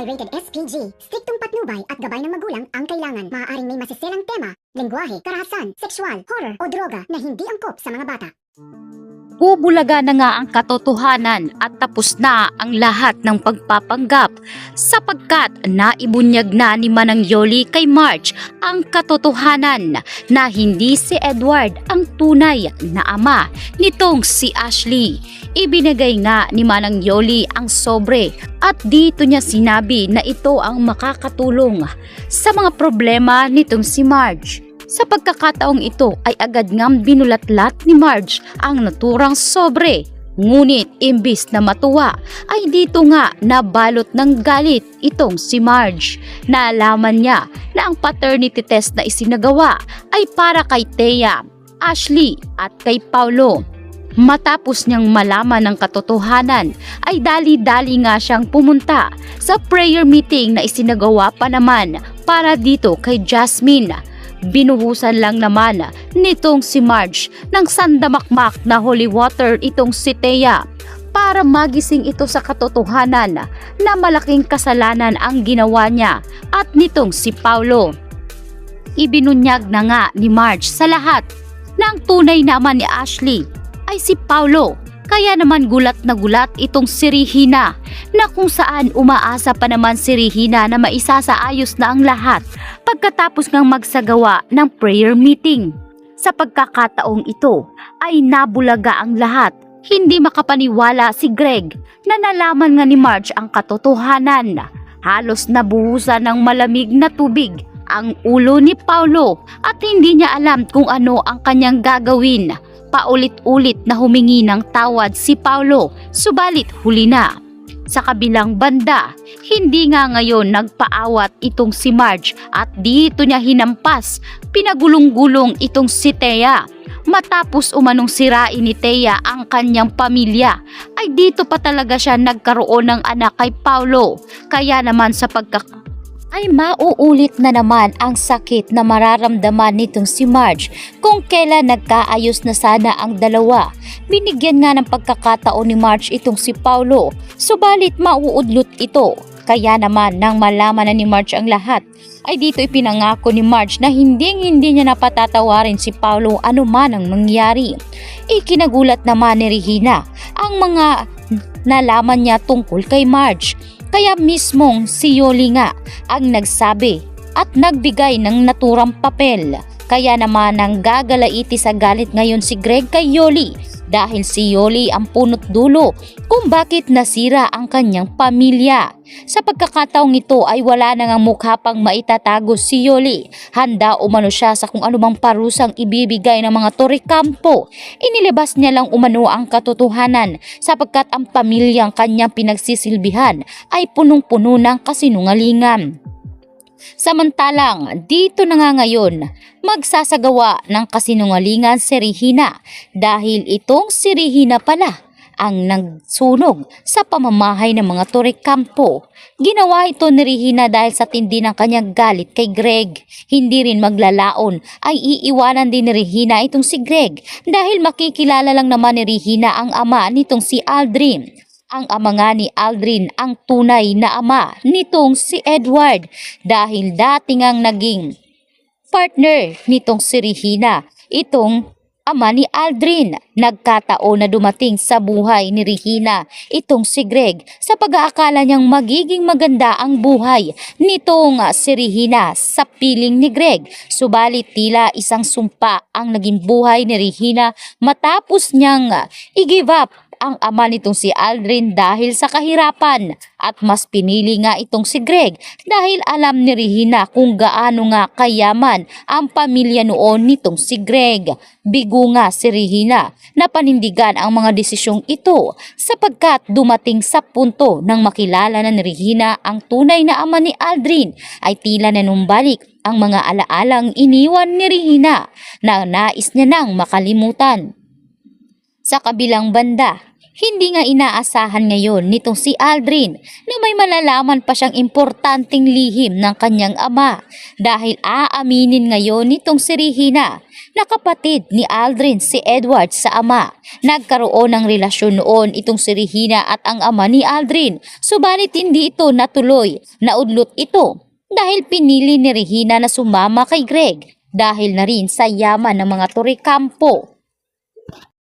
rated SPG. Striktong patnubay at gabay ng magulang ang kailangan. Maaaring may masiselang tema, lengguwahe, karahasan, sexual, horror o droga na hindi angkop sa mga bata. Bubulaga na nga ang katotohanan at tapos na ang lahat ng pagpapanggap sapagkat naibunyag na ni Manang Yoli kay Marge ang katotohanan na hindi si Edward ang tunay na ama nitong si Ashley. Ibinigay nga ni Manang Yoli ang sobre at dito niya sinabi na ito ang makakatulong sa mga problema nitong si Marge. Sa pagkakataong ito ay agad ngang binulatlat ni Marge ang naturang sobre. Ngunit imbis na matuwa ay dito nga nabalot ng galit itong si Marge. Naalaman niya na ang paternity test na isinagawa ay para kay Thea, Ashley at kay Paulo. Matapos niyang malaman ng katotohanan ay dali-dali nga siyang pumunta sa prayer meeting na isinagawa pa naman para dito kay Jasmine. Binuhusan lang naman nitong si Marge ng sandamakmak na holy water itong si Thea para magising ito sa katotohanan na malaking kasalanan ang ginawa niya at nitong si Paulo. Ibinunyag na nga ni Marge sa lahat na ang tunay naman ni Ashley ay si Paulo. Kaya naman gulat na gulat itong si Regina na kung saan umaasa pa naman si Regina na maisasaayos na ang lahat pagkatapos ngang magsagawa ng prayer meeting. Sa pagkakataong ito ay nabulaga ang lahat. Hindi makapaniwala si Greg na nalaman nga ni Marge ang katotohanan. Halos nabuhusan ng malamig na tubig ang ulo ni Paulo at hindi niya alam kung ano ang kanyang gagawin. Paulit-ulit na humingi ng tawad si Paulo, subalit huli na. Sa kabilang banda, hindi nga ngayon nagpaawat itong si Marge at dito niya hinampas, pinagulong-gulong itong si Thea. Matapos umanong sirain ni Thea ang kanyang pamilya, ay dito pa talaga siya nagkaroon ng anak kay Paulo. Kaya naman sa ay mauulit na naman ang sakit na mararamdaman nitong si Marge kung kailan nagkaayos na sana ang dalawa. Binigyan nga ng pagkakataon ni Marge itong si Paulo, subalit mauudlot ito. Kaya naman nang malaman na ni Marge ang lahat, ay dito ipinangako ni Marge na hindi niya napatatawarin si Paulo anuman ang mangyari. Ikinagulat naman ni Regina ang mga nalaman niya tungkol kay Marge. Kaya mismong si Yoli nga ang nagsabi at nagbigay ng naturang papel. Kaya naman ang gagalaiti sa galit ngayon si Greg kay Yoli dahil si Yoli ang punot dulo kung bakit nasira ang kanyang pamilya. Sa pagkakataong ito ay wala nang mukha pang maitatago si Yoli. Handa umano siya sa kung anumang parusang ibibigay ng mga Torrecampo. Inilabas niya lang umano ang katotohanan sapagkat ang pamilyang kanyang pinagsisilbihan ay punong-puno ng kasinungalingan. Samantalang dito na nga ngayon magsasagawa ng kasinungalingan si Regina dahil itong si Regina pala ang nagsunog sa pamamahay ng mga Torrecampo. Ginawa ito ni Regina dahil sa tindi ng kanyang galit kay Greg. Hindi rin maglalaon ay iiwanan din ni Regina itong si Greg dahil makikilala lang naman ni Regina ang ama nitong si Aldrin. Ang ama nga ni Aldrin ang tunay na ama nitong si Edward dahil dati ngang naging partner nitong si Regina itong ama ni Aldrin. Nagkataon na dumating sa buhay ni Regina itong si Greg sa pag-aakala niyang magiging maganda ang buhay nitong si Regina sa piling ni Greg. Subalit tila isang sumpa ang naging buhay ni Regina matapos niyang i-give up ang ama nitong si Aldrin dahil sa kahirapan at mas pinili nga itong si Greg dahil alam ni Regina kung gaano nga kayaman ang pamilya noon nitong si Greg. Bigo nga si Regina na panindigan ang mga desisyong ito sapagkat dumating sa punto nang makilala na ni Regina ang tunay na ama ni Aldrin ay tila nanumbalik ang mga alaalang iniwan ni Regina na nais niya nang makalimutan. Sa kabilang banda, Hindi nga inaasahan ngayon nitong si Aldrin na may malalaman pa siyang importanteng lihim ng kanyang ama dahil aaminin ngayon nitong si Regina na kapatid ni Aldrin si Edward sa ama. Nagkaroon ng relasyon noon itong si Regina at ang ama ni Aldrin, subalit hindi ito natuloy. Naudlot ito dahil pinili ni Regina na sumama kay Greg dahil na rin sa yaman ng mga Torrecampo.